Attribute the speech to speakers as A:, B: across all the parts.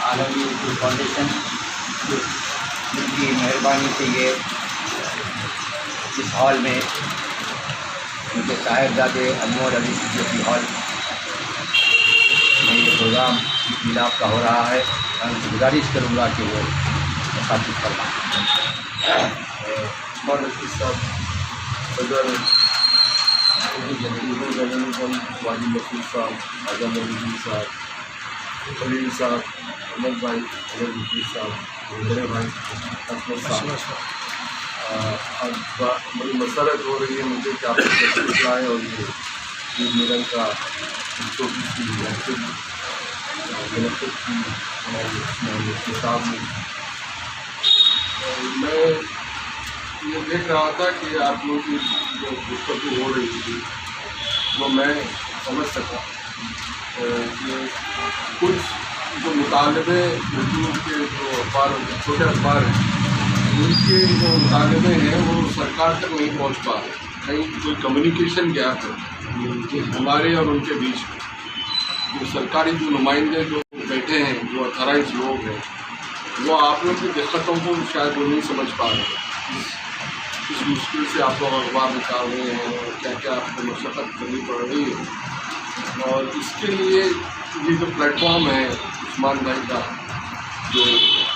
A: عالمی اردو فاؤنڈیشن جن کی مہربانی سے یہ اس ہال میں ان کے صاحبزادے انمول علی صدیقی ہال میں یہ پروگرام میلاد کا ہو رہا ہے. میں ان سے گزارش کروں گا کہ وہ مخاطب فرمائیں.
B: صدر واجد مسعود صاحب, اعظم علی صاحب, خلیل صاحب, احمد بھائی, احمد مفید صاحب, بڑے بھائی اسمد صاحب, اب بڑی مسرت ہو رہی ہے مجھے کہ آپ کو تشریف لائیں اور یہ عید ملن کا چھوٹی سی محفل منعقد کی ہمارے صاحب نے. میں یہ دیکھ رہا تھا کہ آپ لوگوں کی جو گفتگو ہو رہی تھی وہ میں سمجھ سکا کہ کچھ جو مطالبے اردو کے جو اخبار چھوٹے اخبار ہیں ان کے جو مطالبے ہیں وہ سرکار تک نہیں پہنچ پا رہے. کہیں کوئی کمیونیکیشن گیپ ہے ہمارے اور ان کے بیچ میں. جو سرکاری جو نمائندے جو بیٹھے ہیں, جو اتھرائز لوگ ہیں, وہ آپ لوگ کی دقتوں کو شاید وہ نہیں سمجھ پا رہے. کس مشکل سے آپ لوگ اخبار نکال رہے ہیں اور کیا کیا آپ کو مشقت کرنی پڑ رہی ہے. اور اس کے لیے یہ جو پلیٹ فارم ہے عثمان بھائی کا, جو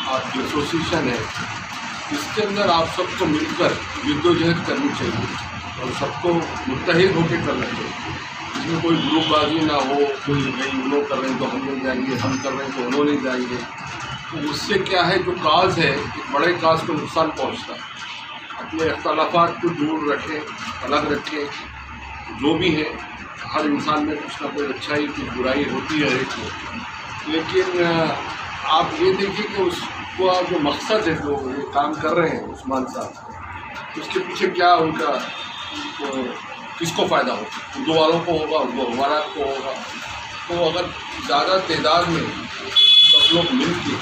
B: آپ کی ایسوسیشن ہے, اس کے اندر آپ سب کو مل کر جد و جہد کرنی چاہیے اور سب کو متحد ہو کے کرنا چاہیے. اس میں کوئی گروپ بازی نہ ہو, کوئی نہیں انہوں کر رہے ہیں تو ہم نہیں جائیں گے, ہم کر رہے ہیں تو انہوں نہیں جائیں گے. تو اس سے کیا ہے, جو کاز ہے ایک بڑے کاز کو نقصان پہنچتا ہے. اپنے اختلافات کو دور رکھیں, الگ رکھیں. جو بھی ہے ہر انسان میں کچھ نہ کوئی اچھائی کچھ برائی ہوتی ہے ایک کو, لیکن آپ یہ دیکھیں کہ اس کو جو مقصد ہے جو یہ کام کر رہے ہیں عثمان صاحب, اس کے پیچھے کیا ان کا کس کو فائدہ ہوگا. اردو والوں کو ہوگا, اردو اخبارات کو ہوگا. تو اگر زیادہ تعداد میں سب لوگ مل کے,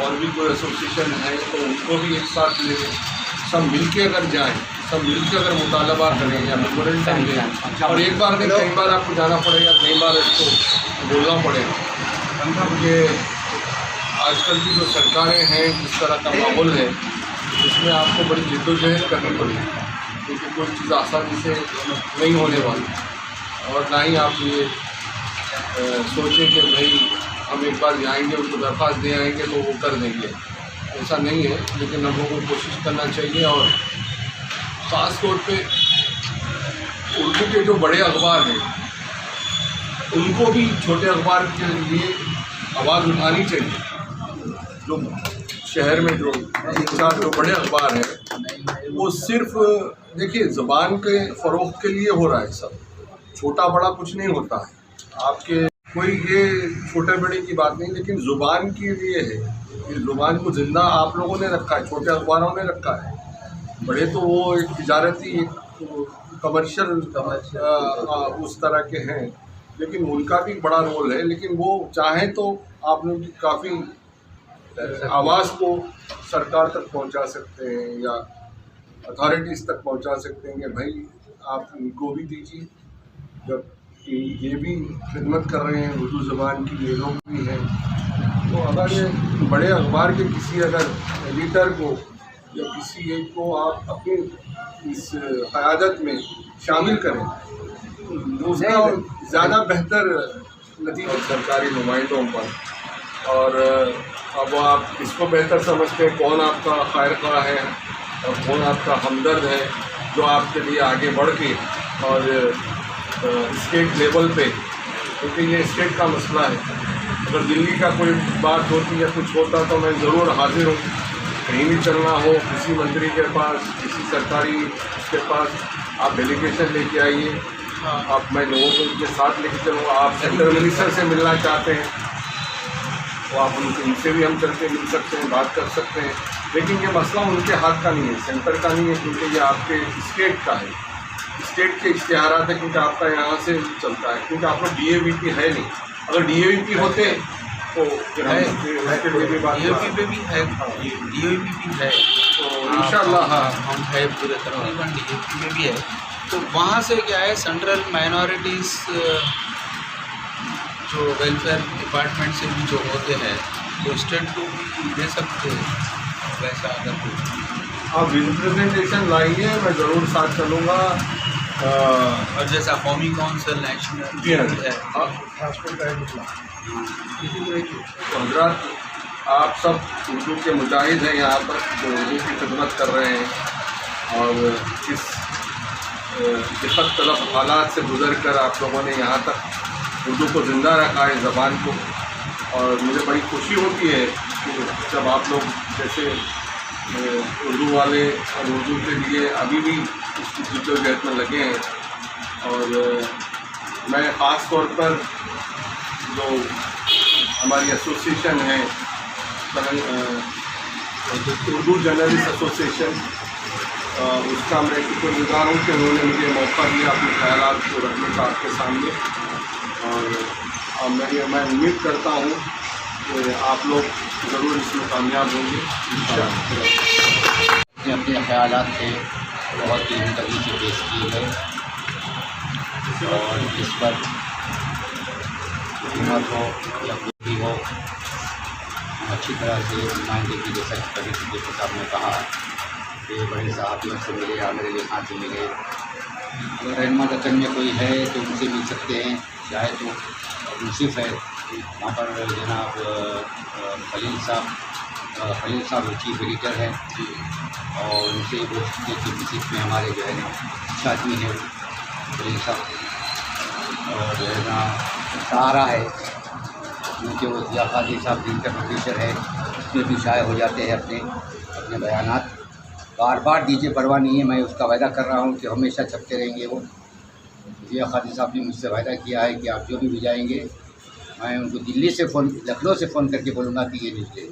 B: اور بھی کوئی ایسوسیشن ہے تو ان کو بھی ایک ساتھ لے لیں, سب مل کے اگر جائیں, سب مل کے اگر مطالبہ کریں یا میمورنڈم دیں, اور ایک بار نہیں کئی بار آپ کو جانا پڑے گا, کئی بار اس کو بولنا پڑے گا. یہ آج کل کی جو سرکاریں ہیں, جس طرح کا ماحول ہے, اس میں آپ کو بڑی جد و جہد کرنی پڑے گی, کیونکہ کوئی چیز آسانی سے نہیں ہونے والی. اور نہ ہی آپ یہ سوچیں کہ بھائی ہم ایک بار جائیں گے, ان کو درخواست دے آئیں گے تو وہ کر دیں گے. ایسا نہیں ہے, لیکن ہم لوگوں کو کوشش کرنا چاہیے. اور خاص طور پہ اردو کے جو بڑے اخبار ہیں ان کو بھی چھوٹے اخبار کے لیے آواز اٹھانی چاہیے. جو شہر میں جو بڑے اخبار ہیں وہ صرف دیکھیے زبان کے فروغ کے لیے ہو رہا ہے. سب چھوٹا بڑا کچھ نہیں ہوتا ہے. آپ کے کوئی یہ چھوٹے بڑے کی بات نہیں, لیکن زبان کے لیے ہے. اس زبان کو زندہ آپ لوگوں نے رکھا ہے, چھوٹے اخباروں نے رکھا ہے. بڑے تو وہ ایک تجارتی کمرشل اس طرح کے ہیں, لیکن ان کا بھی بڑا رول ہے. لیکن وہ چاہیں تو آپ لوگوں کی کافی آواز کو سرکار تک پہنچا سکتے ہیں یا اتھارٹیز تک پہنچا سکتے ہیں کہ بھائی آپ ان کو بھی دیجیے, جب یہ بھی خدمت کر رہے ہیں اردو زبان کی, یہ لوگ بھی ہیں. تو اگر یہ بڑے اخبار کے کسی اگر ایڈیٹر کو یا کسی ایک کو آپ اپنی اس قیادت میں شامل کریں تو اس کا زیادہ بہتر نتیجہ سرکاری نمائندوں پر. اور اب آپ کس کو بہتر سمجھتے ہیں, کون آپ کا خیر خواہ ہے اور کون آپ کا ہمدرد ہے جو آپ کے لیے آگے بڑھ کے, اور اسٹیٹ لیول پہ, کیونکہ یہ اسٹیٹ کا مسئلہ ہے. اگر دلی کا کوئی بات ہوتی یا کچھ ہوتا تو میں ضرور حاضر ہوں. کہیں بھی چلنا ہو, کسی منتری کے پاس, کسی سرکاری اس کے پاس, آپ ڈیلیگیشن لے کے آئیے. آپ میں لوگوں کو ان کے ساتھ لے کے چلوں. آپ سینٹرل منسٹر سے ملنا چاہتے ہیں تو آپ ان سے بھی ہم چل کے مل سکتے ہیں, بات کر سکتے ہیں. لیکن یہ مسئلہ ان کے ہاتھ کا نہیں ہے, سینٹر کا نہیں ہے, کیونکہ یہ آپ کے اسٹیٹ کا ہے. اسٹیٹ کے اشتہارات ہے, کیونکہ آپ کا یہاں سے چلتا ہے, کیونکہ آپ کو ڈی اے وی پی ہے نہیں. اگر ڈی اے وی پی ہوتے کو اس کے لیے بھی بات
C: DOP پہ بھی ہے, DOP بھی ہے,
B: تو انشاءاللہ ہاں
C: ہم ہے پورے تقریباً DOP میں بھی ہے. تو وہاں سے کیا ہے سینٹرل مائنورٹیز جو ویلفیئر ڈپارٹمنٹ سے بھی جو ہوتے ہیں تو اسٹیٹ کو بھی دے سکتے ہیں ویسا اگر کوئی.
B: آپ ریپرزنٹیشن لائیے, میں ضرور ساتھ چلوں گا.
C: اور جیسا قومی کونسل نیشنل
B: جی ہاں
C: ہے.
B: تو حضرات آپ سب اردو کے مجاہد ہیں یہاں پر جو اردو کی خدمت کر رہے ہیں, اور اس دقت طلب حالات سے گزر کر آپ لوگوں نے یہاں تک اردو کو زندہ رکھا ہے, زبان کو. اور مجھے بڑی خوشی ہوتی ہے کہ جب آپ لوگ جیسے اردو والے اور اردو کے لیے ابھی بھی اس کی جدوجہد میں لگے ہیں. اور میں خاص طور پر جو ہماری ایسوسیشن ہے اردو جرنلسٹ ایسوسیشن, اس کا میں شکر گزار ہوں کہ انہوں نے مجھے موقع دیا اپنے خیالات کو رکھنے کا آپ کے سامنے. اور میں امید کرتا ہوں کہ آپ لوگ ضرور اس میں کامیاب ہوں گے.
A: اپنے خیالات سے بہت ہی منتقلی سے پیش کیے گئے, اور اس پر حکومت ہو یا کوئی بھی ہو اچھی طرح سے نمائندگی, جیسا کہ کبھی صدیقی صاحب نے کہا کہ بڑے صحافیوں سے ملے یا میرے لیے خان سے ملے. اگر رہنما وطن میں کوئی ہے تو ان سے مل سکتے ہیں, چاہے تو منصف ہے وہاں پر جناب خلیل صاحب چیف ایڈیٹر ہے, اور ان سے بول سکتے ہیں کہ منصف میں ہمارے جو ہے نا اچھا آدمی ہے خلیل صاحب. اور جو ہے نا سہارا ہے کیونکہ وہ ضیاء قادری صاحب جن کا پروڈیوسر ہے, اس میں بھی شائع ہو جاتے ہیں اپنے بیانات. بار بار دیجیے, پرواہ نہیں ہے, میں اس کا وعدہ کر رہا ہوں کہ ہمیشہ چھپتے رہیں گے. وہ ضیاء قادری صاحب نے مجھ سے وعدہ کیا ہے کہ آپ جو بھی بھیجائیں گے میں ان کو دلی سے لکھنؤ سے فون کر کے بولوں گا کہ یہ بھیج لے.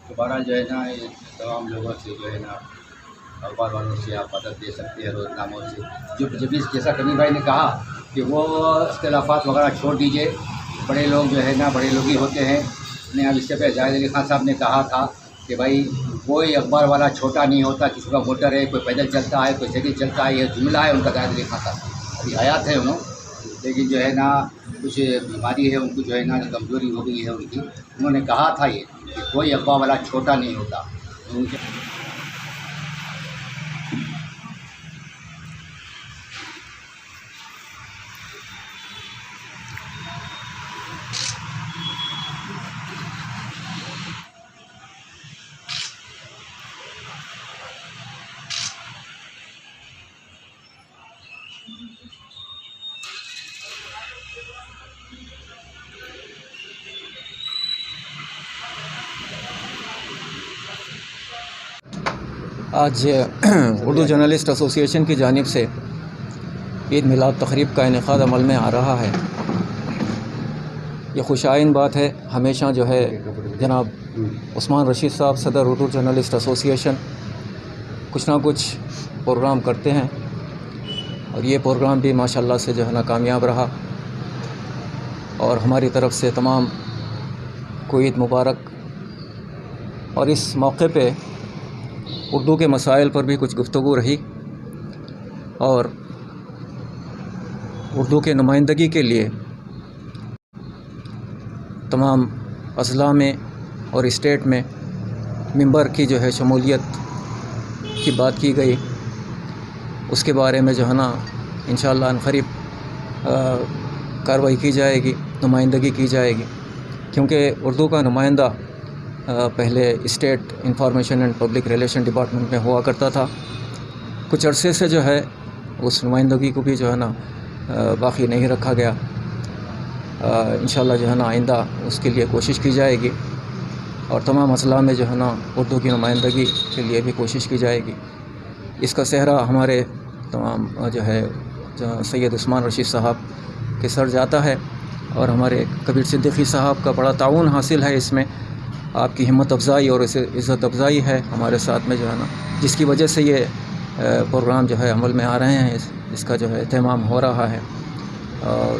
A: تو بہرحال جو ہے نا یہ تمام لوگوں سے جو ہے نا اخبار والوں سے آپ مدد دے سکتے ہیں, روزناموں سے. جو جیسا کنی بھائی نے کہا کہ وہ اختلافات وغیرہ چھوڑ دیجیے, بڑے لوگ جو ہے نا بڑے لوگ ہی ہوتے ہیں. نے اب اس سے پہلے زاہد علی خان صاحب نے کہا تھا کہ بھائی کوئی اخبار والا چھوٹا نہیں ہوتا, کسی کا موٹر ہے, کوئی پیدل چلتا ہے, کوئی سائیکل چلتا ہے. یہ جملہ ہے ان کا زاہد علی خان صاحب, ابھی حیات ہے انہوں, لیکن جو ہے نا کچھ بیماری ہے ان کو, جو ہے نا کمزوری ہو گئی ہے ان کی. انہوں نے کہا تھا یہ کہ کوئی اخبار والا چھوٹا نہیں ہوتا. ان کے
D: آج اردو جرنلسٹ ایسوسیشن کی جانب سے عید میلاد تقریب کا انعقاد عمل میں آ رہا ہے. یہ خوش آئند بات ہے. ہمیشہ جو ہے جناب عثمان رشید صاحب صدر اردو جرنلسٹ ایسوسیشن کچھ نہ کچھ پروگرام کرتے ہیں, اور یہ پروگرام بھی ماشاءاللہ سے جو ہے نا کامیاب رہا. اور ہماری طرف سے تمام کو عید مبارک. اور اس موقع پہ اردو کے مسائل پر بھی کچھ گفتگو رہی, اور اردو کے نمائندگی کے لیے تمام اضلاع میں اور اسٹیٹ میں ممبر کی جو ہے شمولیت کی بات کی گئی. اس کے بارے میں جو ہے نا انشاءاللہ عنقریب کارروائی کی جائے گی, نمائندگی کی جائے گی. کیونکہ اردو کا نمائندہ پہلے state information and public relation department میں ہوا کرتا تھا. کچھ عرصے سے جو ہے اس نمائندگی کو بھی جو ہے نا باقی نہیں رکھا گیا. انشاءاللہ جو ہے نا آئندہ اس کے لیے کوشش کی جائے گی, اور تمام اضلاع میں جو ہے نا اردو کی نمائندگی کے لیے بھی کوشش کی جائے گی. اس کا صحرا ہمارے تمام جو ہے سید عثمان رشید صاحب کے سر جاتا ہے, اور ہمارے کبیر صدیقی صاحب کا بڑا تعاون حاصل ہے اس میں. آپ کی ہمت افزائی اور عزت افزائی ہے ہمارے ساتھ میں جو ہے نا, جس کی وجہ سے یہ پروگرام جو ہے عمل میں آ رہے ہیں. اس کا جو ہے اہتمام ہو رہا ہے. اور